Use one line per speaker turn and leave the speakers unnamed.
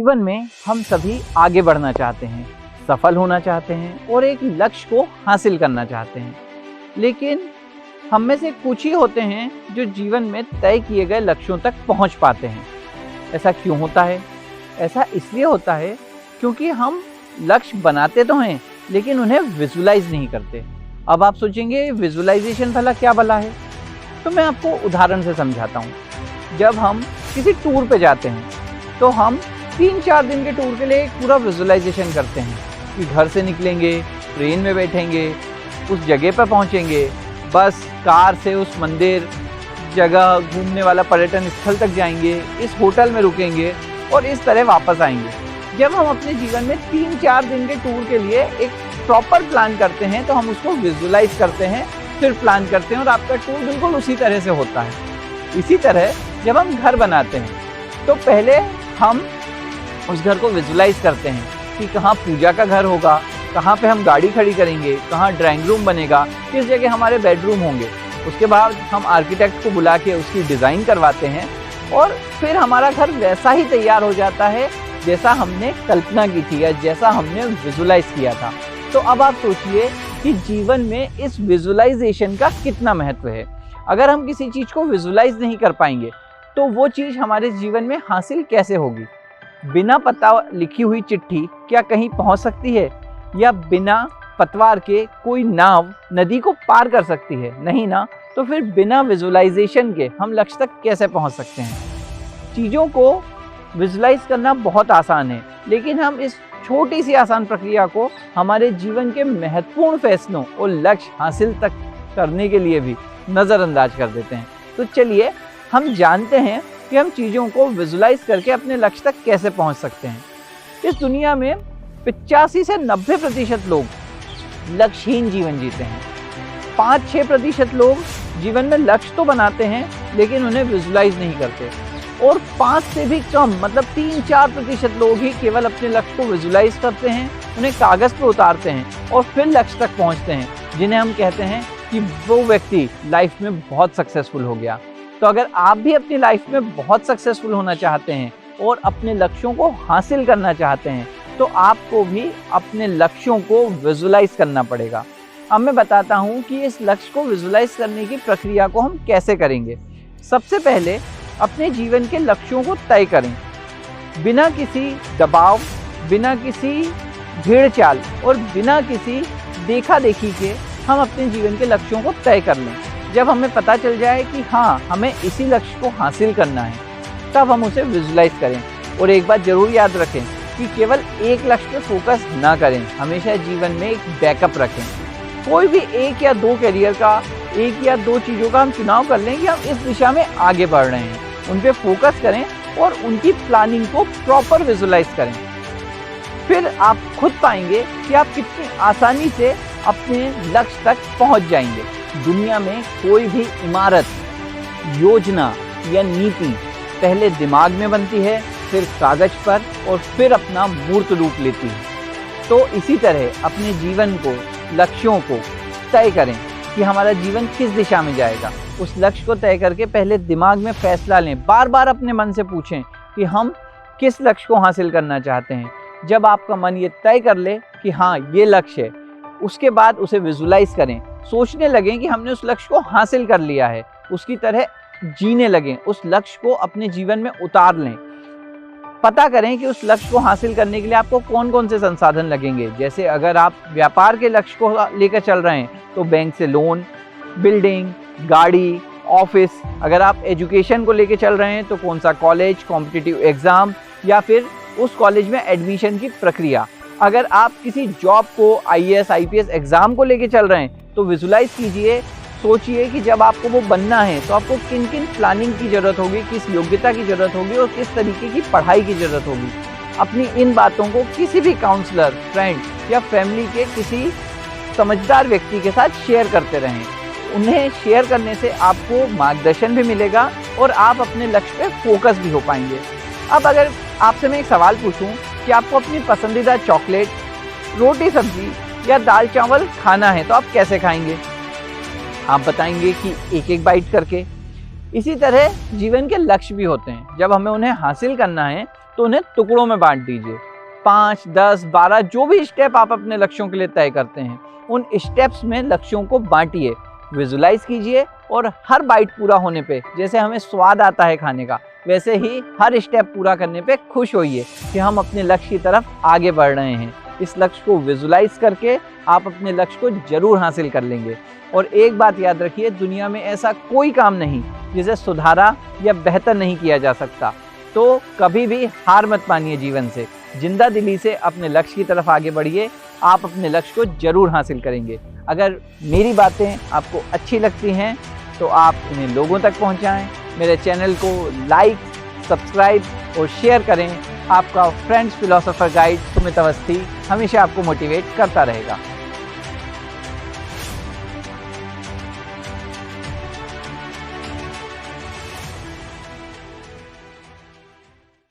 जीवन में हम सभी आगे बढ़ना चाहते हैं, सफल होना चाहते हैं और एक लक्ष्य को हासिल करना चाहते हैं। लेकिन हम में से कुछ ही होते हैं जो जीवन में तय किए गए लक्ष्यों तक पहुंच पाते हैं। ऐसा क्यों होता है? ऐसा इसलिए होता है क्योंकि हम लक्ष्य बनाते तो हैं लेकिन उन्हें विजुलाइज नहीं करते। अब आप सोचेंगे विजुलाइजेशन भला क्या भला है? तो मैं आपको उदाहरण से समझाता हूँ। जब हम किसी टूर पे जाते हैं तो हम 3-4 दिन के टूर के लिए एक पूरा विजुलाइजेशन करते हैं कि घर से निकलेंगे, ट्रेन में बैठेंगे, उस जगह पर पहुँचेंगे, बस कार से उस मंदिर जगह घूमने वाला पर्यटन स्थल तक जाएंगे, इस होटल में रुकेंगे और इस तरह वापस आएंगे। जब हम अपने जीवन में 3-4 दिन के टूर के लिए एक प्रॉपर प्लान करते हैं तो हम उसको विजुलाइज करते हैं, फिर प्लान करते हैं और आपका टूर बिल्कुल उसी तरह से होता है। इसी तरह जब हम घर बनाते हैं तो पहले हम उस घर को विजुलाइज करते हैं कि कहाँ पूजा का घर होगा, कहाँ पे हम गाड़ी खड़ी करेंगे, कहाँ ड्राइंग रूम बनेगा, किस जगह हमारे बेडरूम होंगे। उसके बाद हम आर्किटेक्ट को बुला के उसकी डिज़ाइन करवाते हैं और फिर हमारा घर वैसा ही तैयार हो जाता है जैसा हमने कल्पना की थी या जैसा हमने विजुलाइज किया था। तो अब आप सोचिए कि जीवन में इस विजुलाइजेशन का कितना महत्व है। अगर हम किसी चीज़ को विजुलाइज नहीं कर पाएंगे तो वो चीज़ हमारे जीवन में हासिल कैसे होगी? बिना पता लिखी हुई चिट्ठी क्या कहीं पहुंच सकती है? या बिना पतवार के कोई नाव नदी को पार कर सकती है? नहीं ना। तो फिर बिना विजुलाइजेशन के हम लक्ष्य तक कैसे पहुंच सकते हैं? चीज़ों को विजुलाइज करना बहुत आसान है, लेकिन हम इस छोटी सी आसान प्रक्रिया को हमारे जीवन के महत्वपूर्ण फैसलों और लक्ष्य हासिल तक करने के लिए भी नज़रअंदाज कर देते हैं। तो चलिए हम जानते हैं कि हम चीज़ों को विजुलाइज करके अपने लक्ष्य तक कैसे पहुंच सकते हैं। इस दुनिया में 85 से 90% लोग लक्ष्यहीन जीवन जीते हैं। 5-6% लोग जीवन में लक्ष्य तो बनाते हैं लेकिन उन्हें विजुलाइज नहीं करते। और 5 से भी कम मतलब 3-4% लोग ही केवल अपने लक्ष्य को विजुलाइज करते हैं, उन्हें कागज़ पर उतारते हैं और फिर लक्ष्य तक पहुंचते हैं, जिन्हें हम कहते हैं कि वो व्यक्ति लाइफ में बहुत सक्सेसफुल हो गया। तो अगर आप भी अपनी लाइफ में बहुत सक्सेसफुल होना चाहते हैं और अपने लक्ष्यों को हासिल करना चाहते हैं तो आपको भी अपने लक्ष्यों को विजुलाइज करना पड़ेगा। अब मैं बताता हूँ कि इस लक्ष्य को विजुलाइज करने की प्रक्रिया को हम कैसे करेंगे। सबसे पहले अपने जीवन के लक्ष्यों को तय करें, बिना किसी दबाव, बिना किसी भीड़ चाल और बिना किसी देखा देखी के हम अपने जीवन के लक्ष्यों को तय कर लें। जब हमें पता चल जाए कि हाँ हमें इसी लक्ष्य को हासिल करना है तब हम उसे विजुलाइज करें। और एक बात जरूर याद रखें कि केवल एक लक्ष्य पे फोकस ना करें, हमेशा जीवन में एक बैकअप रखें। कोई भी 1 या 2 करियर का, 1 या 2 चीज़ों का हम चुनाव कर लें कि हम इस दिशा में आगे बढ़ रहे हैं, उन पे फोकस करें और उनकी प्लानिंग को प्रॉपर विजुलाइज करें। फिर आप खुद पाएंगे कि आप कितनी आसानी से अपने लक्ष्य तक पहुंच जाएंगे। दुनिया में कोई भी इमारत, योजना या नीति पहले दिमाग में बनती है, फिर कागज पर और फिर अपना मूर्त रूप लेती है। तो इसी तरह अपने जीवन को, लक्ष्यों को तय करें कि हमारा जीवन किस दिशा में जाएगा। उस लक्ष्य को तय करके पहले दिमाग में फैसला लें, बार बार अपने मन से पूछें कि हम किस लक्ष्य को हासिल करना चाहते हैं। जब आपका मन ये तय कर ले कि हाँ ये लक्ष्य है, उसके बाद उसे विजुलाइज करें, सोचने लगें कि हमने उस लक्ष्य को हासिल कर लिया है, उसकी तरह जीने लगें, उस लक्ष्य को अपने जीवन में उतार लें। पता करें कि उस लक्ष्य को हासिल करने के लिए आपको कौन कौन से संसाधन लगेंगे। जैसे अगर आप व्यापार के लक्ष्य को लेकर चल रहे हैं तो बैंक से लोन, बिल्डिंग, गाड़ी, ऑफिस। अगर आप एजुकेशन को लेकर चल रहे हैं तो कौन सा कॉलेज, कॉम्पिटिटिव एग्ज़ाम या फिर उस कॉलेज में एडमिशन की प्रक्रिया। अगर आप किसी जॉब को, IAS, IPS एग्ज़ाम को लेकर चल रहे हैं तो विजुलाइज कीजिए, सोचिए कि जब आपको वो बनना है तो आपको किन किन प्लानिंग की ज़रूरत होगी, किस योग्यता की ज़रूरत होगी और किस तरीके की पढ़ाई की ज़रूरत होगी। अपनी इन बातों को किसी भी काउंसलर, फ्रेंड या फैमिली के किसी समझदार व्यक्ति के साथ शेयर करते रहें। उन्हें शेयर करने से आपको मार्गदर्शन भी मिलेगा और आप अपने लक्ष्य पे फोकस भी हो पाएंगे। अब अगर आपसे मैं एक सवाल पूछूं कि आपको अपनी पसंदीदा चॉकलेट, रोटी सब्जी या दाल चावल खाना है तो आप कैसे खाएंगे? आप बताएंगे कि एक एक बाइट करके। इसी तरह जीवन के लक्ष्य भी होते हैं। जब हमें उन्हें हासिल करना है तो उन्हें टुकड़ों में बांट दीजिए। 5, 10, 12 जो भी स्टेप आप अपने लक्ष्यों के लिए तय करते हैं, उन स्टेप्स में लक्ष्यों को बांटिए, विजुलाइज कीजिए और हर बाइट पूरा होने पे जैसे हमें स्वाद आता है खाने का, वैसे ही हर स्टेप पूरा करने पे खुश होइए कि हम अपने लक्ष्य की तरफ आगे बढ़ रहे हैं। इस लक्ष्य को विजुलाइज करके आप अपने लक्ष्य को जरूर हासिल कर लेंगे। और एक बात याद रखिए, दुनिया में ऐसा कोई काम नहीं जिसे सुधारा या बेहतर नहीं किया जा सकता। तो कभी भी हार मत मानिए जीवन से, जिंदा दिली से अपने लक्ष्य की तरफ आगे बढ़िए, आप अपने लक्ष्य को जरूर हासिल करेंगे। अगर मेरी बातें आपको अच्छी लगती हैं तो आप इन्हें लोगों तक पहुंचाएं, मेरे चैनल को लाइक, सब्सक्राइब और शेयर करें। आपका friends philosopher guide Sumit Awasthi हमेशा आपको मोटिवेट करता रहेगा।